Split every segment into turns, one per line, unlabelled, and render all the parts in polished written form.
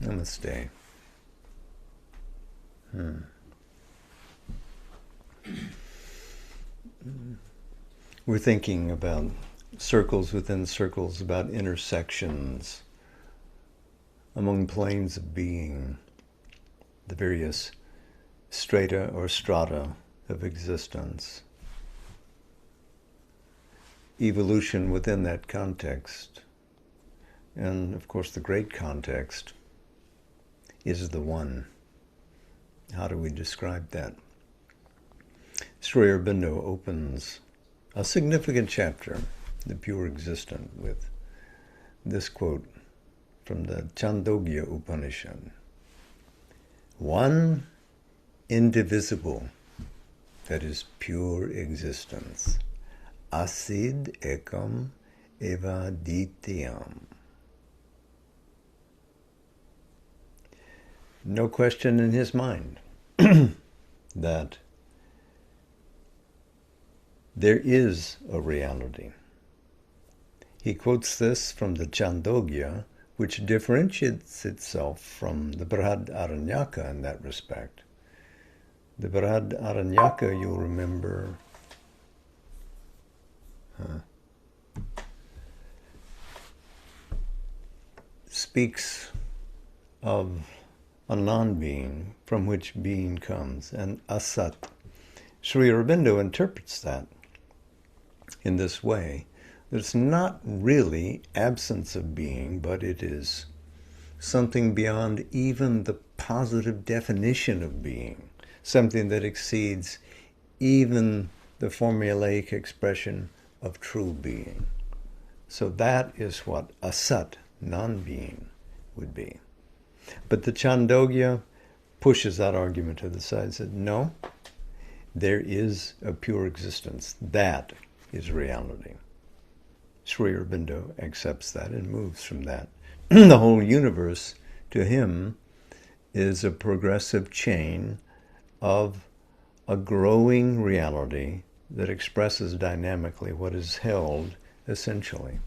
Namaste. We're thinking about circles within circles, about intersections among planes of being, the various strata or strata of existence. Evolution within that context. And of course the great context is the one. How do we describe that? Sri Aurobindo opens a significant chapter, The Pure Existent, with this quote from the Chandogya Upanishad. One indivisible, that is pure existence, asid ekam eva dityam. No question in his mind that there is a reality. He quotes this from the Chandogya, which differentiates itself from the Brihad Aranyaka in that respect. The Brihad Aranyaka, you'll remember, speaks of a non-being from which being comes, and asat. Sri Aurobindo interprets that in this way, that it's not really absence of being, but it is something beyond even the positive definition of being, something that exceeds even the formulaic expression of true being. So that is what asat, non-being, would be. But the Chandogya pushes that argument to the side and said, no, there is a pure existence. That is reality. Sri Aurobindo accepts that and moves from that. The whole universe, to him, is a progressive chain of a growing reality that expresses dynamically what is held essentially.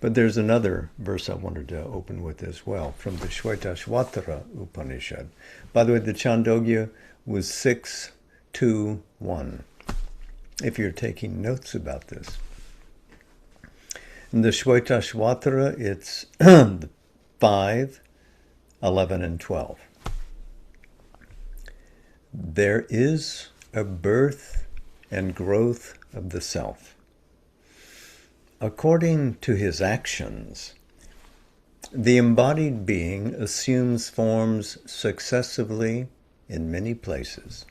But there's another verse I wanted to open with as well, from the Shvetashvatara Upanishad. By the way, the Chandogya was 6-2-1, if you're taking notes about this. In the Shvetashvatara, it's 5, 11, and 12. There is a birth and growth of the self. According to his actions, the embodied being assumes forms successively in many places.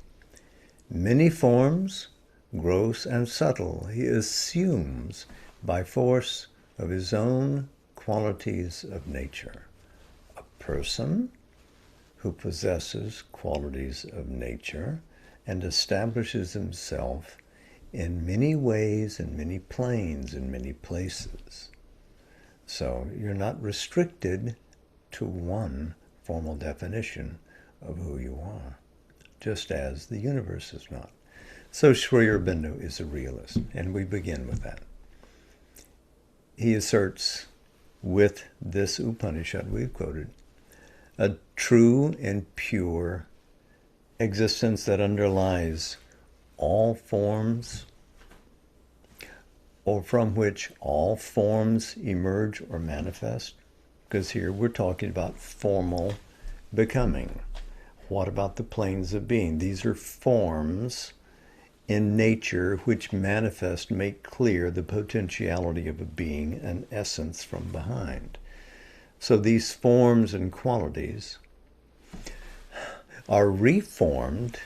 Many forms, gross and subtle, he assumes by force of his own qualities of nature. A person who possesses qualities of nature and establishes himself in many ways, in many planes, in many places. So you're not restricted to one formal definition of who you are, just as the universe is not. So Sri Aurobindo is a realist, and we begin with that. He asserts with this Upanishad we've quoted, a true and pure existence that underlies all forms, or from which all forms emerge or manifest, because here we're talking about formal becoming. What about the planes of being? These are forms in nature which manifest, make clear the potentiality of a being, an essence from behind. So these forms and qualities are reformed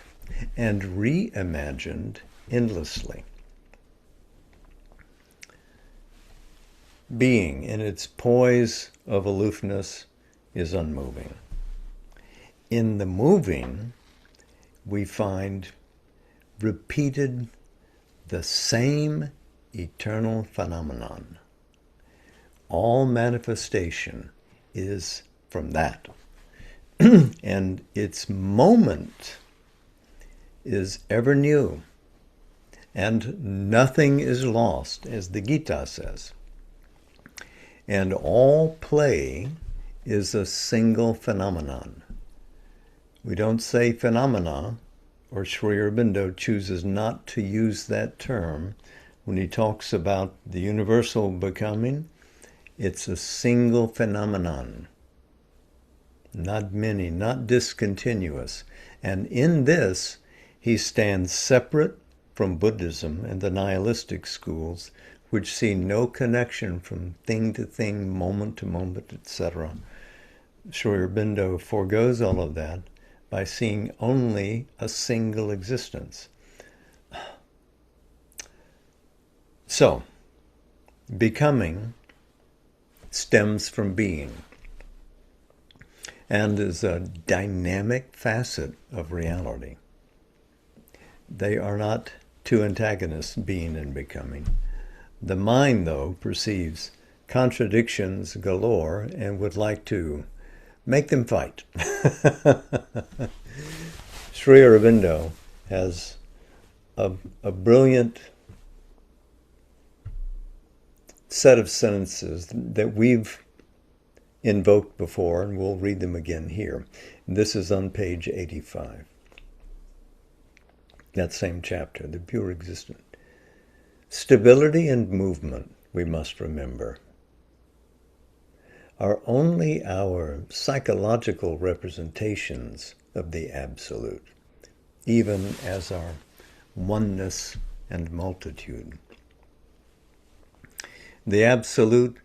and reimagined endlessly. Being, in its poise of aloofness, is unmoving. In the moving, we find repeated the same eternal phenomenon. All manifestation is from that. And its moment is ever new. And nothing is lost, as the Gita says. And all play is a single phenomenon. We don't say phenomena, or Sri Aurobindo chooses not to use that term when he talks about the universal becoming. It's a single phenomenon, not many, not discontinuous. And in this, he stands separate from Buddhism and the nihilistic schools, which see no connection from thing to thing, moment to moment, etc. Sri Aurobindo forgoes all of that by seeing only a single existence. So, becoming stems from being and is a dynamic facet of reality. They are not two antagonists, being and becoming. The mind, though, perceives contradictions galore and would like to make them fight. Sri Aurobindo has a brilliant set of sentences that we've invoked before, and we'll read them again here. This is on page 85. That same chapter, the pure existent. Stability and movement, we must remember, are only our psychological representations of the absolute, even as our oneness and multitude. The absolute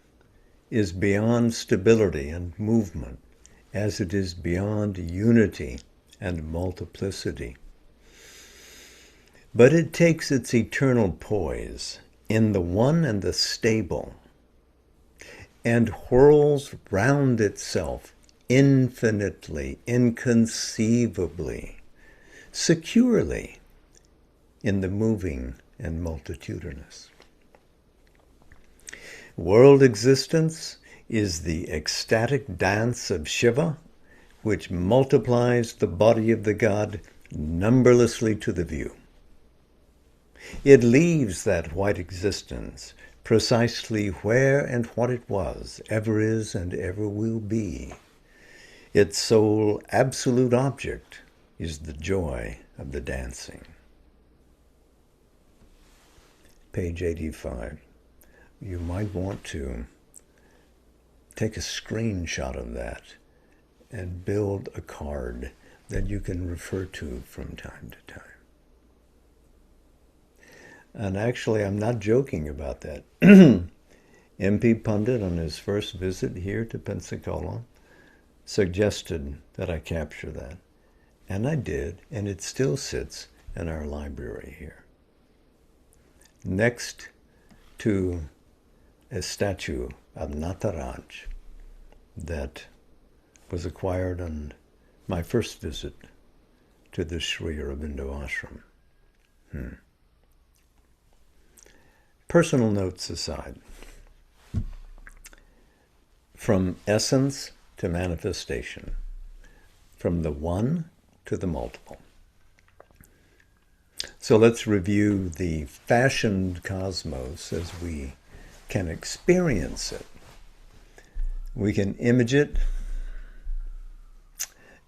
is beyond stability and movement, as it is beyond unity and multiplicity. But it takes its eternal poise in the one and the stable, and whirls round itself infinitely, inconceivably, securely in the moving and multitudinous. World existence is the ecstatic dance of Shiva, which multiplies the body of the god numberlessly to the view. It leaves that white existence precisely where and what it was, ever is and ever will be. Its sole absolute object is the joy of the dancing. Page 85. You might want to take a screenshot of that and build a card that you can refer to from time to time. And actually, I'm not joking about that. MP Pundit, on his first visit here to Pensacola, suggested that I capture that. And I did, and it still sits in our library here, next to a statue of Nataraj that was acquired on my first visit to the Sri Aurobindo ashram. Personal notes aside, from essence to manifestation, from the one to the multiple. So let's review the fashioned cosmos as we can experience it. We can image it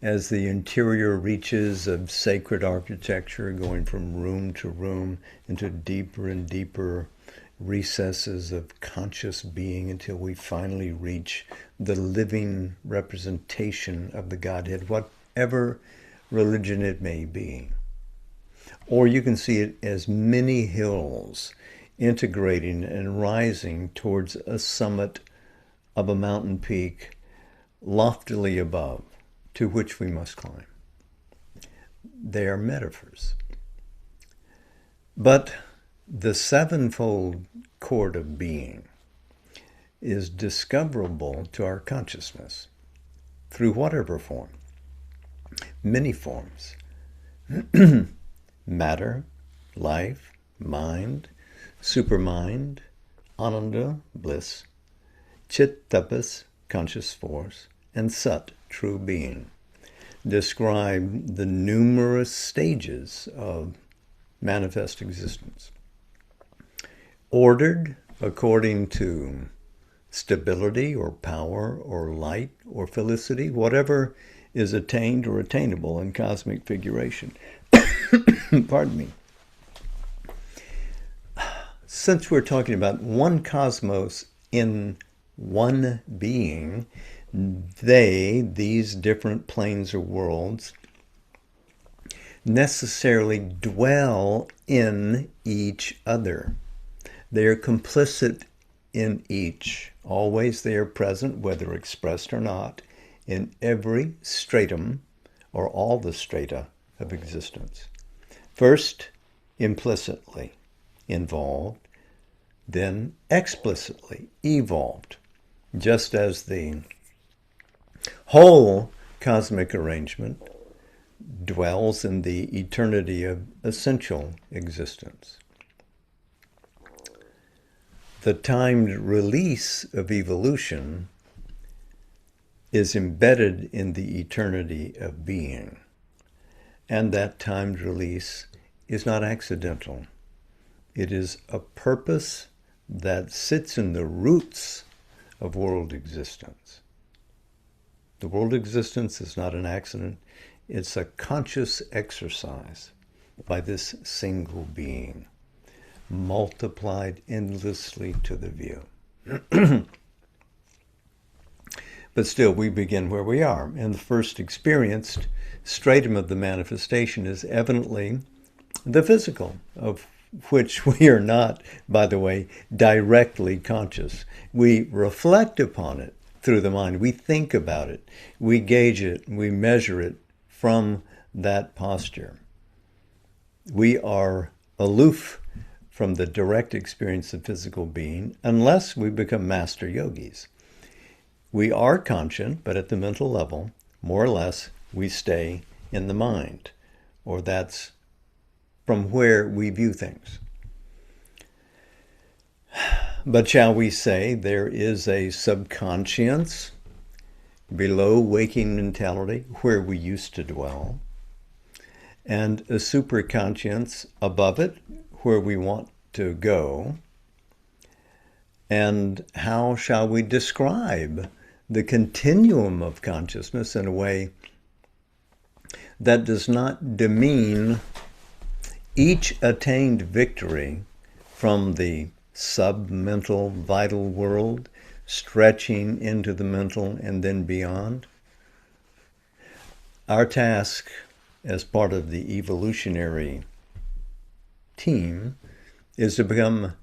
as the interior reaches of sacred architecture, going from room to room into deeper and deeper recesses of conscious being until we finally reach the living representation of the Godhead, whatever religion it may be. Or you can see it as many hills integrating and rising towards a summit of a mountain peak loftily above, to which we must climb. They are metaphors. But the sevenfold chord of being is discoverable to our consciousness through whatever form, many forms. Matter, life, mind, supermind, ananda, bliss, chit, tapas, conscious force, and sat, true being, describe the numerous stages of manifest existence, ordered according to stability or power or light or felicity, whatever is attained or attainable in cosmic figuration. Pardon me. Since we're talking about one cosmos in one being, these different planes or worlds, necessarily dwell in each other. They are complicit in each. Always they are present, whether expressed or not, in every stratum or all the strata of existence. First, implicitly involved, then explicitly evolved, just as the whole cosmic arrangement dwells in the eternity of essential existence. The timed release of evolution is embedded in the eternity of being, and that timed release is not accidental. It is a purpose that sits in the roots of world existence. The world existence is not an accident. It's a conscious exercise by this single being, multiplied endlessly to the view. But still, we begin where we are. And the first experienced stratum of the manifestation is evidently the physical, of which we are not, by the way, directly conscious. We reflect upon it through the mind. We think about it. We gauge it. We measure it from that posture. We are aloof from the direct experience of physical being unless we become master yogis. We are conscient, but at the mental level, more or less, we stay in the mind, or that's from where we view things. But shall we say there is a subconscious below waking mentality where we used to dwell, and a superconscious above it where we want to go? And how shall we describe the continuum of consciousness in a way that does not demean each attained victory from the sub-mental vital world, stretching into the mental and then beyond? Our task as part of the evolutionary team is to become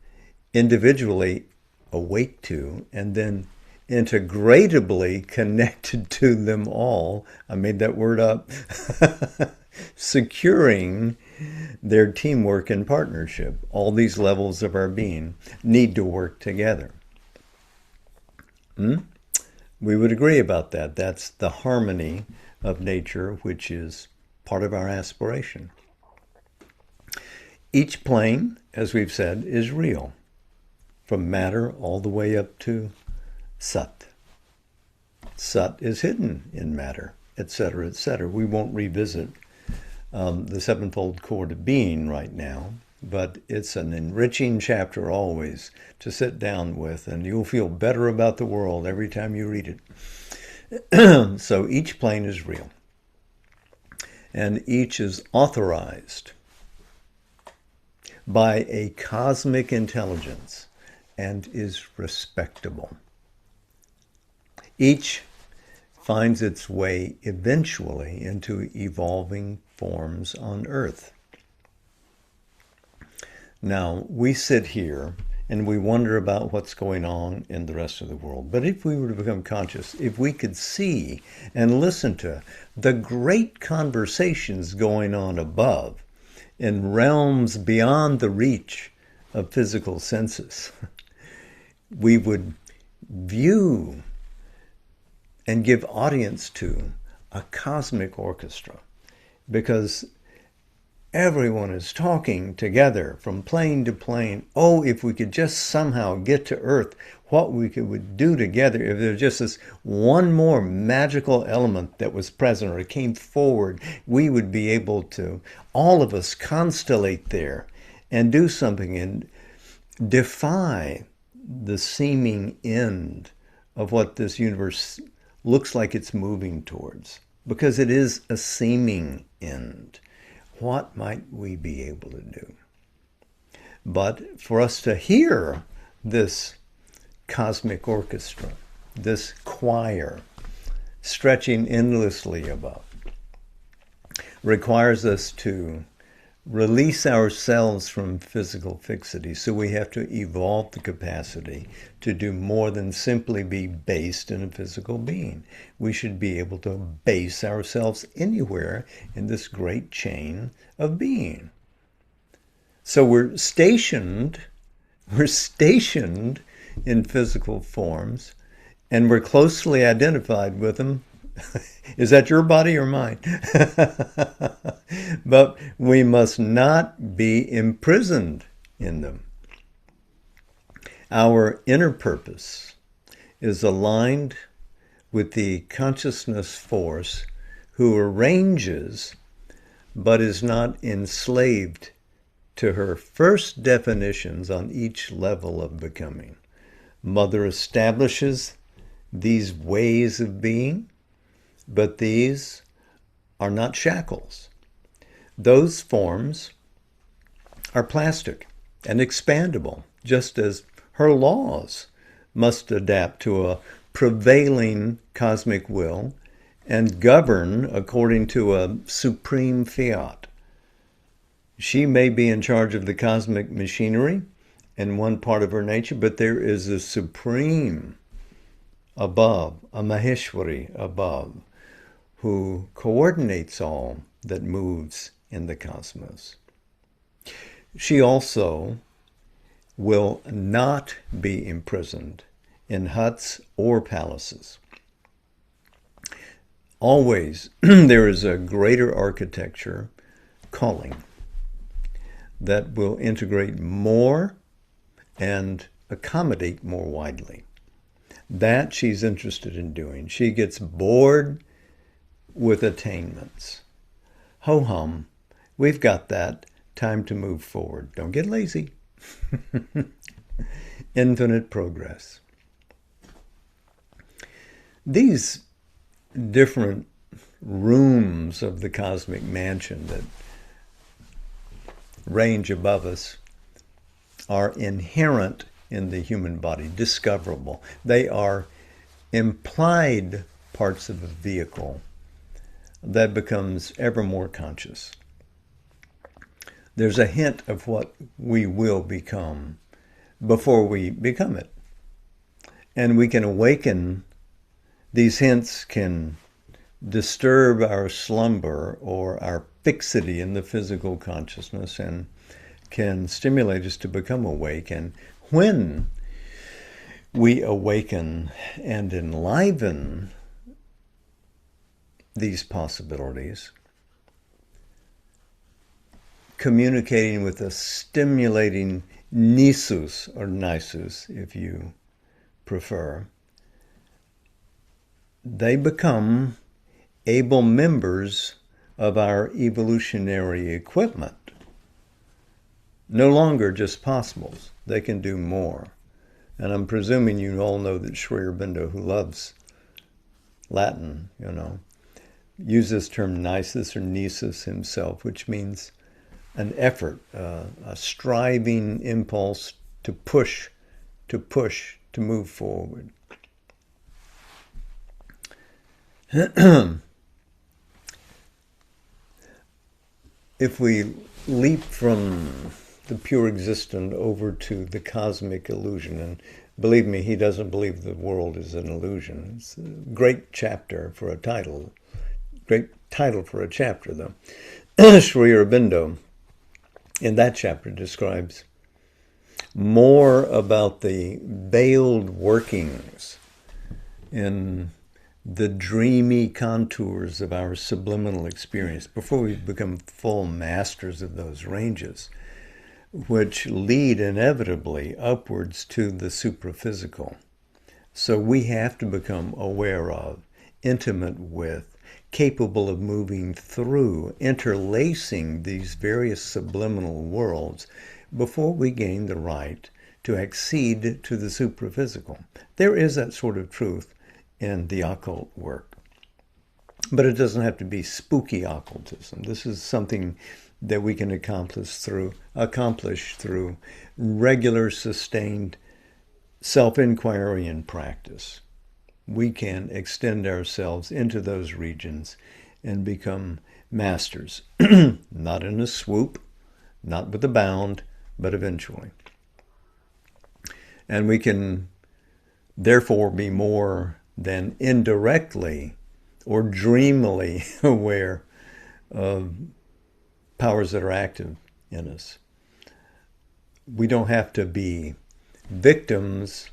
individually awake to and then integratively connected to them all. I made that word up. Securing their teamwork and partnership. All these levels of our being need to work together. We would agree about that. That's the harmony of nature, which is part of our aspiration. Each plane, as we've said, is real, from matter all the way up to Sat. Sat is hidden in matter, etc., etc. We won't revisit the sevenfold core to being right now, but it's an enriching chapter always to sit down with, and you'll feel better about the world every time you read it. So each plane is real, and each is authorized by a cosmic intelligence and is respectable. Each finds its way eventually into evolving forms on Earth. Now, we sit here and we wonder about what's going on in the rest of the world. But if we were to become conscious, if we could see and listen to the great conversations going on above in realms beyond the reach of physical senses, we would view and give audience to a cosmic orchestra, because everyone is talking together from plane to plane. Oh, if we could just somehow get to Earth, what we would do together if there was just this one more magical element that was present or came forward, we would be able to, all of us, constellate there and do something and defy the seeming end of what this universe looks like it's moving towards, because it is a seeming end. What might we be able to do? But for us to hear this cosmic orchestra, this choir stretching endlessly above, requires us to release ourselves from physical fixity. So we have to evolve the capacity to do more than simply be based in a physical being. We should be able to base ourselves anywhere in this great chain of being. So we're stationed in physical forms, and we're closely identified with them. Is that your body or mine? But we must not be imprisoned in them. Our inner purpose is aligned with the consciousness force who arranges but is not enslaved to her first definitions on each level of becoming. Mother establishes these ways of being, but these are not shackles. Those forms are plastic and expandable, just as her laws must adapt to a prevailing cosmic will and govern according to a supreme fiat. She may be in charge of the cosmic machinery in one part of her nature, but there is a supreme above, a Maheshwari above, who coordinates all that moves in the cosmos. She also will not be imprisoned in huts or palaces. Always there is a greater architecture calling that will integrate more and accommodate more widely. That she's interested in doing. She gets bored with attainments. Ho-hum, we've got that. Time to move forward. Don't get lazy. Infinite progress. These different rooms of the cosmic mansion that range above us are inherent in the human body, discoverable. They are implied parts of a vehicle that becomes ever more conscious. There's a hint of what we will become before we become it. And we can awaken. These hints can disturb our slumber or our fixity in the physical consciousness and can stimulate us to become awake. And when we awaken and enliven these possibilities, communicating with a stimulating nisus, or nisus if you prefer, they become able members of our evolutionary equipment. No longer just possibles. They can do more. And I'm presuming you all know that Sri Aurobindo, who loves Latin, uses this term nisus or nisus himself, which means an effort, a striving impulse to push, to move forward. If we leap from the pure existent over to the cosmic illusion, and believe me, he doesn't believe the world is an illusion. It's a great chapter for a title. Great title for a chapter, though. Sri Aurobindo, in that chapter, describes more about the veiled workings in the dreamy contours of our subliminal experience before we become full masters of those ranges, which lead inevitably upwards to the supraphysical. So we have to become aware of, intimate with, capable of moving through, interlacing these various subliminal worlds before we gain the right to accede to the supraphysical. There is that sort of truth in the occult work. But it doesn't have to be spooky occultism. This is something that we can accomplish through regular, sustained self-inquiry and practice. We can extend ourselves into those regions and become masters. Not in a swoop, not with a bound, but eventually. And we can therefore be more than indirectly or dreamily aware of powers that are active in us. We don't have to be victims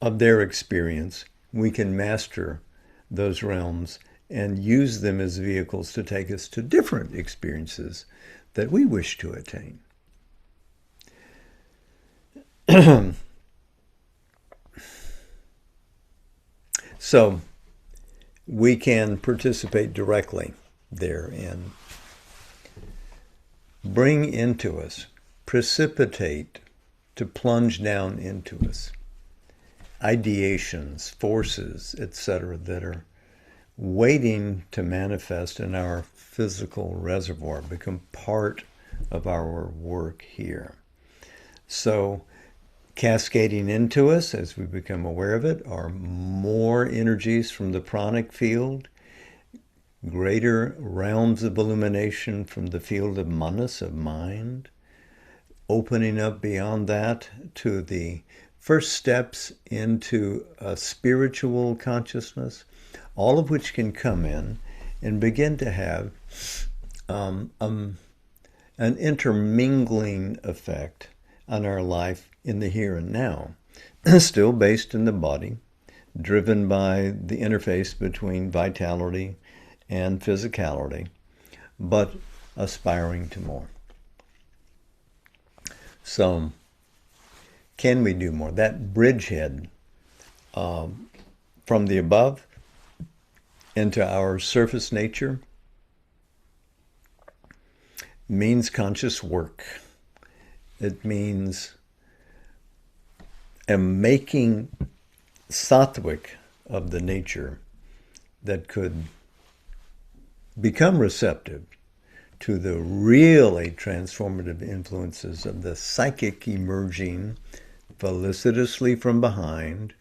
of their experience. We can master those realms and use them as vehicles to take us to different experiences that we wish to attain. So we can participate directly there and bring into us, precipitate, to plunge down into us, ideations, forces, etc., that are waiting to manifest in our physical reservoir, become part of our work here. So cascading into us as we become aware of it are more energies from the pranic field, greater realms of illumination from the field of manas, of mind, opening up beyond that to the first steps into a spiritual consciousness, all of which can come in and begin to have an intermingling effect on our life in the here and now, still based in the body, driven by the interface between vitality and physicality, but aspiring to more. So, can we do more? That bridgehead from the above into our surface nature means conscious work. It means a making sattvic of the nature that could become receptive to the really transformative influences of the psychic emerging felicitously from behind,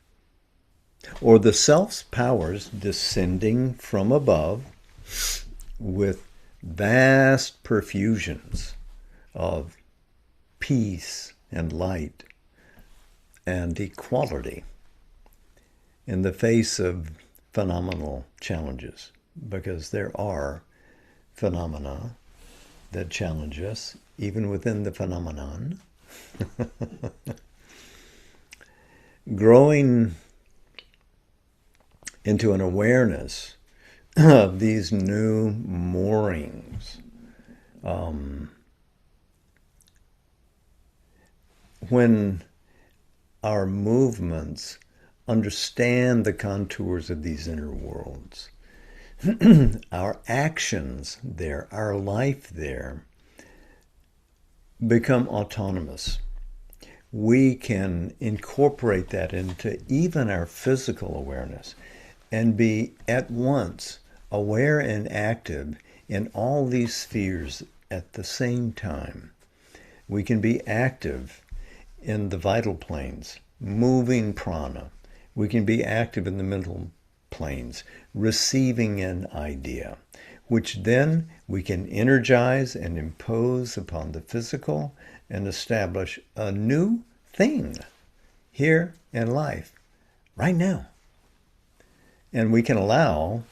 or the self's powers descending from above with vast perfusions of peace and light and equality in the face of phenomenal challenges, because there are phenomena that challenge us, even within the phenomenon. Growing into an awareness of these new moorings. When our movements understand the contours of these inner worlds, our actions there, our life there, become autonomous. We can incorporate that into even our physical awareness and be at once aware and active in all these spheres at the same time. We can be active in the vital planes, moving prana. We can be active in the mental planes, receiving an idea, which then we can energize and impose upon the physical and establish a new thing here in life, right now. And we can allow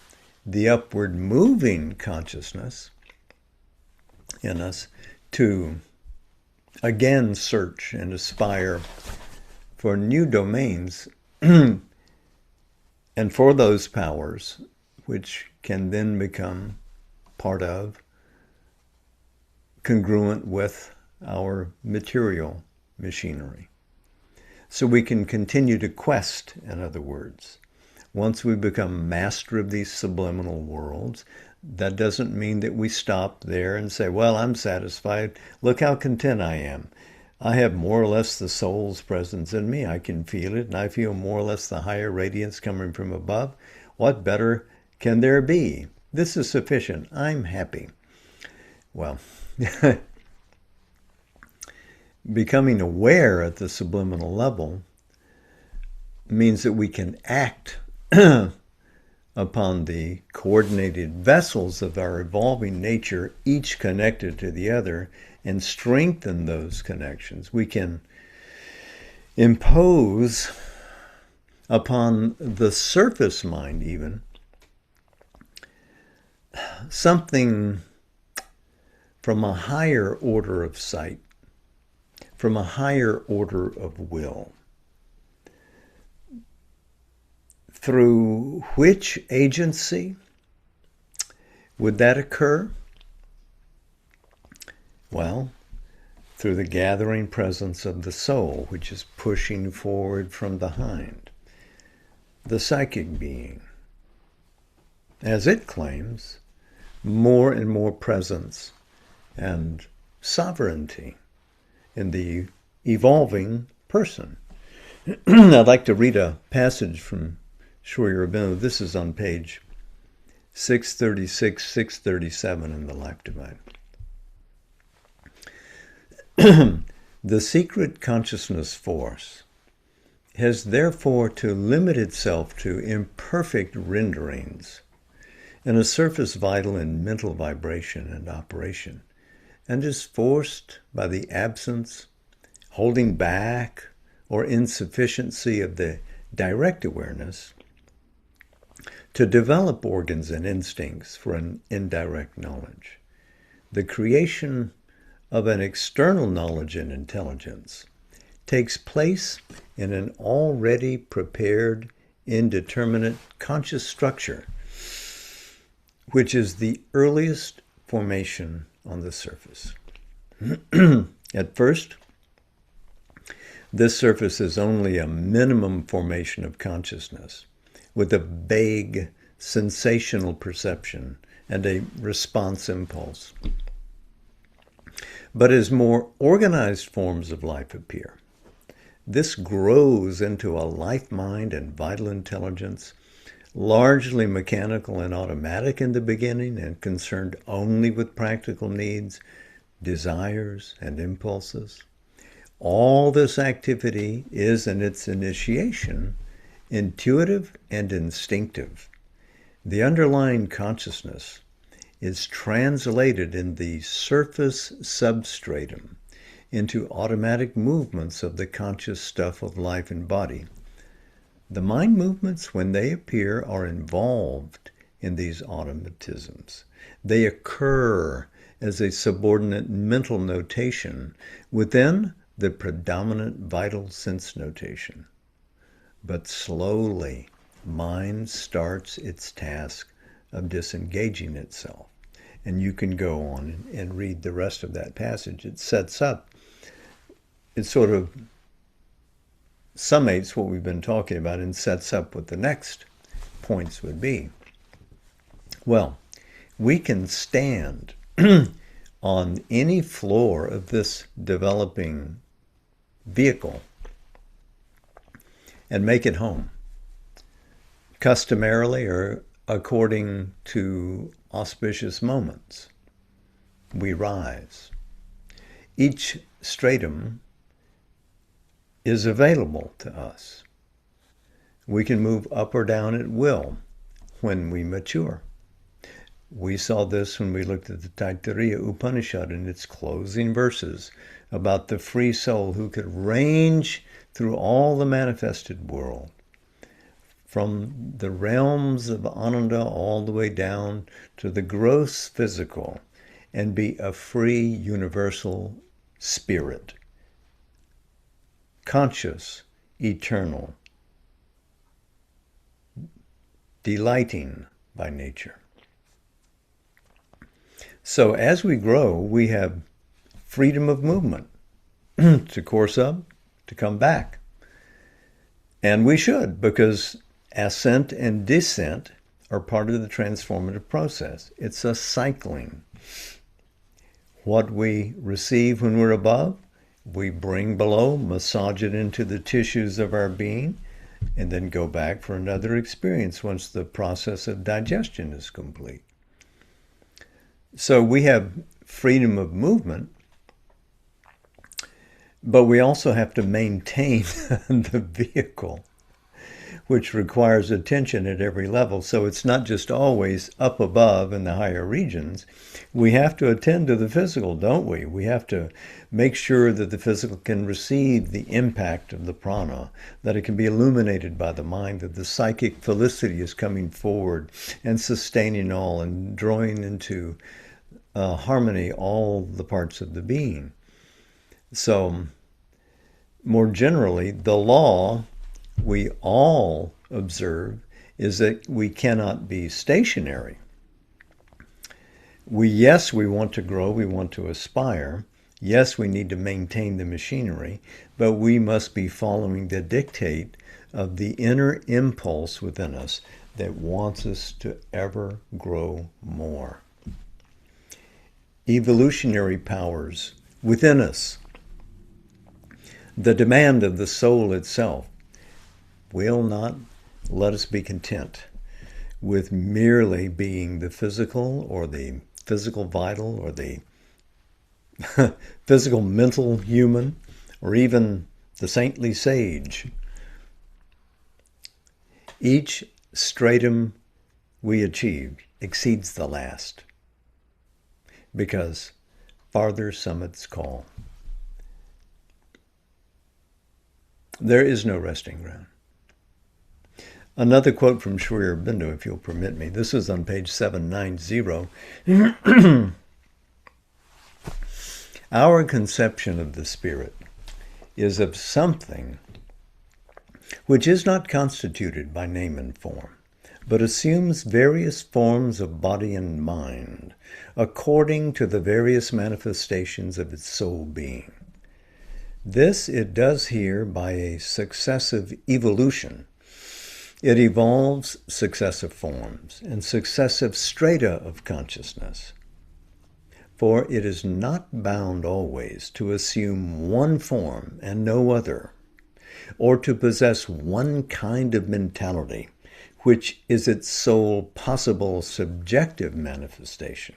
the upward moving consciousness in us to again search and aspire for new domains and for those powers which can then become part of, congruent with our material machinery. So we can continue to quest, in other words. Once we become master of these subliminal worlds, that doesn't mean that we stop there and say, well, I'm satisfied. Look how content I am. I have more or less the soul's presence in me. I can feel it, and I feel more or less the higher radiance coming from above. What better can there be? This is sufficient. I'm happy. Well, becoming aware at the subliminal level means that we can act upon the coordinated vessels of our evolving nature, each connected to the other, and strengthen those connections. We can impose upon the surface mind even something from a higher order of sight, from a higher order of will, through which agency would that occur? Well, through the gathering presence of the soul, which is pushing forward from behind, the psychic being, as it claims, more and more presence and sovereignty in the evolving person. I'd like to read a passage from Sri Aurobindo. This is on page 636, 637 in the Life Divine. The secret consciousness force has therefore to limit itself to imperfect renderings in a surface vital in mental vibration and operation, and is forced by the absence, holding back, or insufficiency of the direct awareness to develop organs and instincts for an indirect knowledge. The creation of an external knowledge and intelligence takes place in an already prepared, indeterminate conscious structure, which is the earliest formation on the surface. At first, this surface is only a minimum formation of consciousness, with a vague sensational perception and a response impulse. But as more organized forms of life appear, this grows into a life mind and vital intelligence, largely mechanical and automatic in the beginning and concerned only with practical needs, desires, and impulses. All this activity is in its initiation intuitive and instinctive. The underlying consciousness is translated in the surface substratum into automatic movements of the conscious stuff of life and body. The mind movements, when they appear, are involved in these automatisms. They occur as a subordinate mental notation within the predominant vital sense notation. But slowly, mind starts its task of disengaging itself. And you can go on and read the rest of that passage. It sets up, it sort of summates what we've been talking about and sets up what the next points would be. Well, we can stand on any floor of this developing vehicle and make it home, customarily or according to auspicious moments. We rise. Each stratum is available to us. We can move up or down at will when we mature. We saw this when we looked at the Taittiriya Upanishad in its closing verses about the free soul who could range through all the manifested world, from the realms of Ananda all the way down to the gross physical, and be a free universal spirit, conscious, eternal, delighting by nature. So as we grow, we have freedom of movement to course up, to come back. And we should, because ascent and descent are part of the transformative process. It's a cycling. What we receive when we're above, We bring below, massage it into the tissues of our being, and then go back for another experience once the process of digestion is complete. So we have freedom of movement, but we also have to maintain the vehicle, which requires attention at every level. So it's not just always up above in the higher regions. We have to attend to the physical, don't we? We have to make sure that the physical can receive the impact of the prana, that it can be illuminated by the mind, that the psychic felicity is coming forward and sustaining all and drawing into harmony all the parts of the being. So, more generally, the law we all observe is that we cannot be stationary. Yes, we want to grow, we want to aspire. Yes, we need to maintain the machinery, but we must be following the dictate of the inner impulse within us that wants us to ever grow more. Evolutionary powers within us, the demand of the soul itself, will not let us be content with merely being the physical or the physical vital or the physical mental human or even the saintly sage. Each stratum we achieve exceeds the last because farther summits call. There is no resting ground. Another quote from Sri Aurobindo, if you'll permit me. This is on page 790. Our conception of the spirit is of something which is not constituted by name and form, but assumes various forms of body and mind, according to the various manifestations of its soul being. This it does here by a successive evolution. It evolves successive forms and successive strata of consciousness. For it is not bound always to assume one form and no other, or to possess one kind of mentality, which is its sole possible subjective manifestation.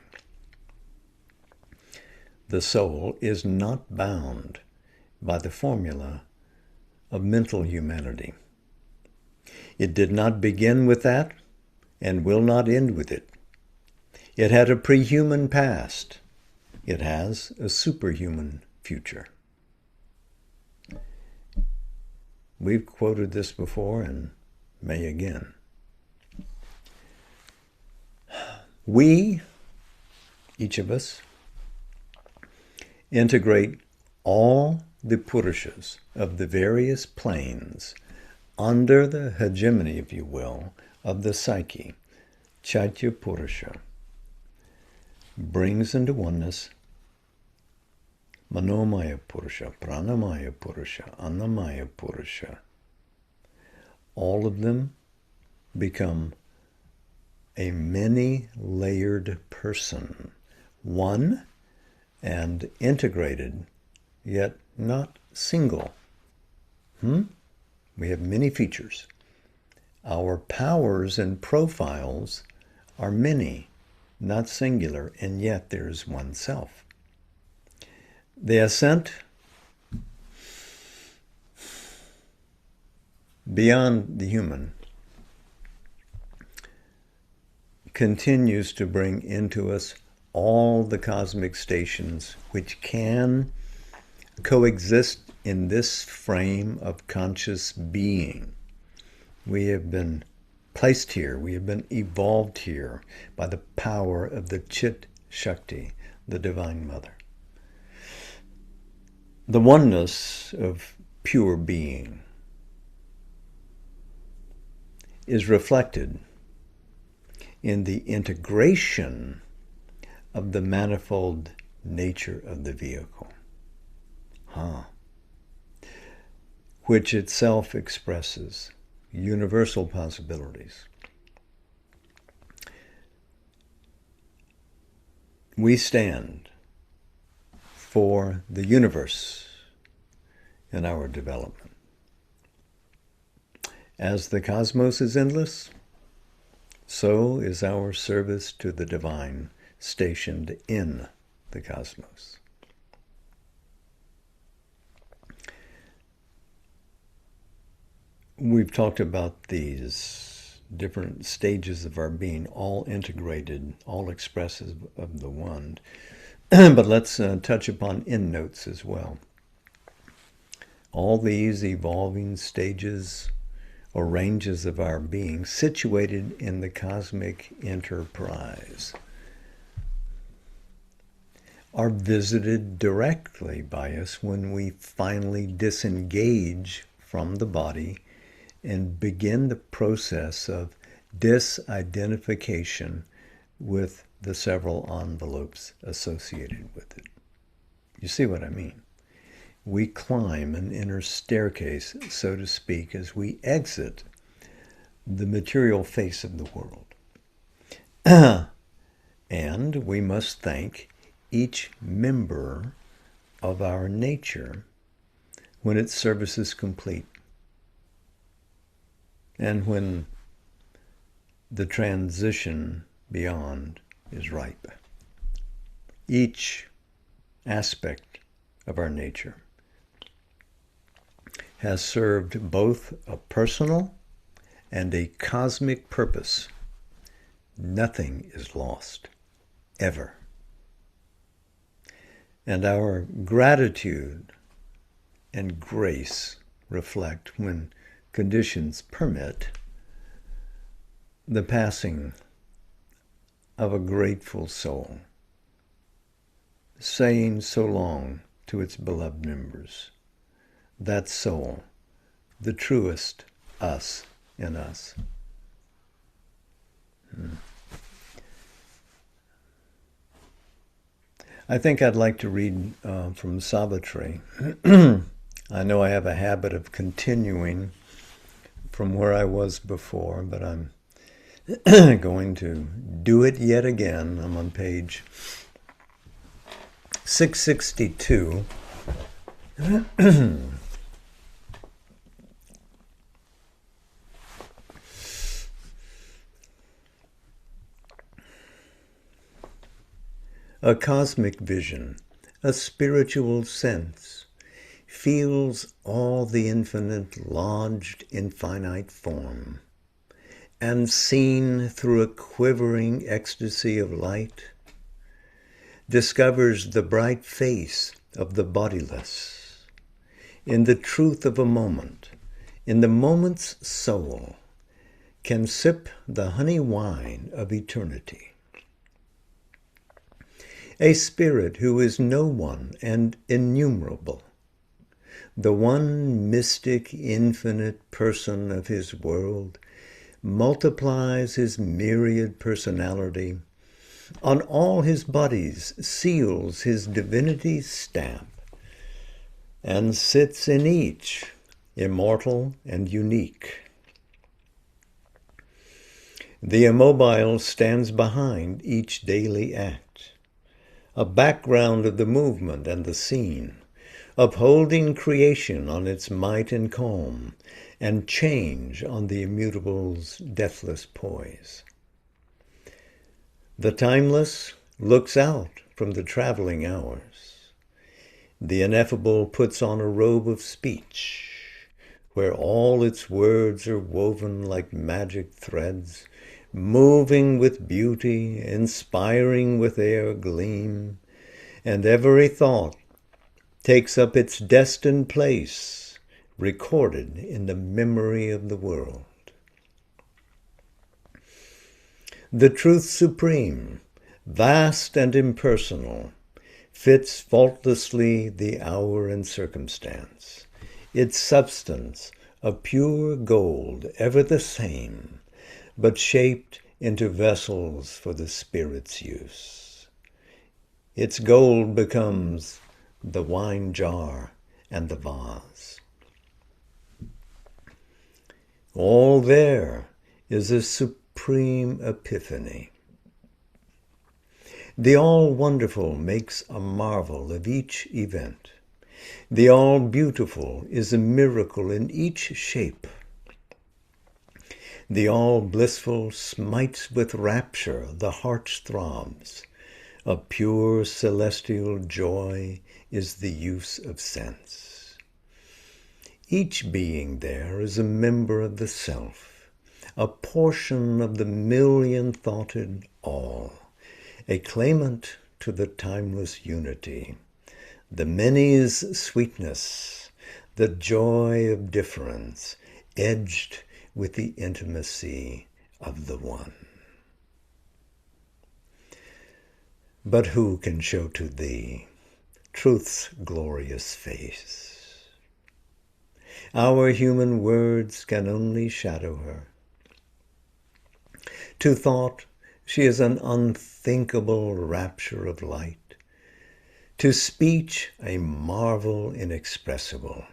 The soul is not bound by the formula of mental humanity. It did not begin with that and will not end with it. It had a pre-human past. It has a superhuman future. We've quoted this before and may again. We, each of us, integrate all the Purushas of the various planes under the hegemony, if you will, of the psyche. Chaitya Purusha brings into oneness Manomaya Purusha, Pranamaya Purusha, Annamaya Purusha. All of them become a many-layered person, one and integrated, yet not single. We have many features. Our powers and profiles are many, not singular, and yet there is one self. The ascent beyond the human continues to bring into us all the cosmic stations which can coexist in this frame of conscious being. We have been placed here, we have been evolved here by the power of the Chit Shakti, the Divine Mother. The oneness of pure being is reflected in the integration of the manifold nature of the vehicle, which itself expresses universal possibilities. We stand for the universe in our development. As the cosmos is endless, so is our service to the divine stationed in the cosmos. We've talked about these different stages of our being, all integrated, all expressive of the one. But let's touch upon end notes as well. All these evolving stages or ranges of our being situated in the cosmic enterprise are visited directly by us when we finally disengage from the body and begin the process of disidentification with the several envelopes associated with it. You see what I mean? We climb an inner staircase, so to speak, as we exit the material face of the world. And we must thank each member of our nature when its service is complete and when the transition beyond is ripe. Each aspect of our nature has served both a personal and a cosmic purpose. Nothing is lost, ever. And our gratitude and grace reflect, when conditions permit, the passing of a grateful soul, saying so long to its beloved members. That soul, the truest us in us. I think I'd like to read from Savitri. I know I have a habit of continuing from where I was before, but I'm going to do it yet again. I'm on page 662. A cosmic vision, a spiritual sense, feels all the infinite lodged in finite form, and seen through a quivering ecstasy of light, discovers the bright face of the bodiless. In the truth of a moment, in the moment's soul, can sip the honey wine of eternity. A spirit who is no one and innumerable, the one mystic, infinite person of his world, multiplies his myriad personality, on all his bodies seals his divinity's stamp, and sits in each, immortal and unique. The immobile stands behind each daily act, a background of the movement and the scene, upholding creation on its might and calm, and change on the immutable's deathless poise. The timeless looks out from the traveling hours. The ineffable puts on a robe of speech, where all its words are woven like magic threads, moving with beauty, inspiring with air gleam, and every thought takes up its destined place, recorded in the memory of the world. The truth supreme, vast and impersonal, fits faultlessly the hour and circumstance, its substance of pure gold, ever the same, but shaped into vessels for the Spirit's use. Its gold becomes the wine jar and the vase. All there is a supreme epiphany. The all-wonderful makes a marvel of each event, The all-beautiful is a miracle in each shape. The all-blissful smites with rapture the heart's throbs. A pure celestial joy is the use of sense. Each being there is a member of the self, a portion of the million-thoughted all, a claimant to the timeless unity, the many's sweetness, the joy of difference, edged with the intimacy of the one. But who can show to thee truth's glorious face? Our human words can only shadow her. To thought, she is an unthinkable rapture of light. To speech, a marvel inexpressible.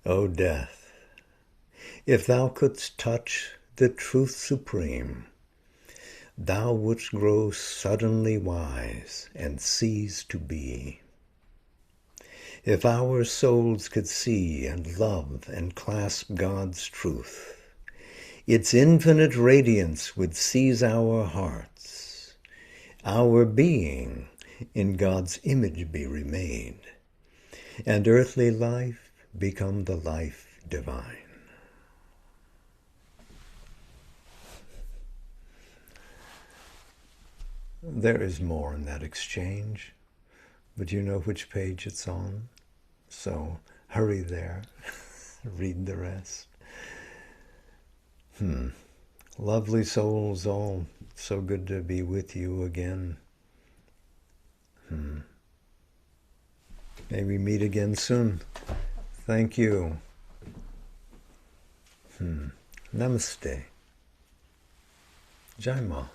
O death, if thou couldst touch the truth supreme, thou wouldst grow suddenly wise and cease to be. If our souls could see and love and clasp God's truth, its infinite radiance would seize our hearts, our being in God's image be remade, and earthly life become the life divine. There is more in that exchange, but you know which page it's on, so hurry there, read the rest. Lovely souls all, so good to be with you again. May we meet again soon. Thank you. Namaste. Jai Ma.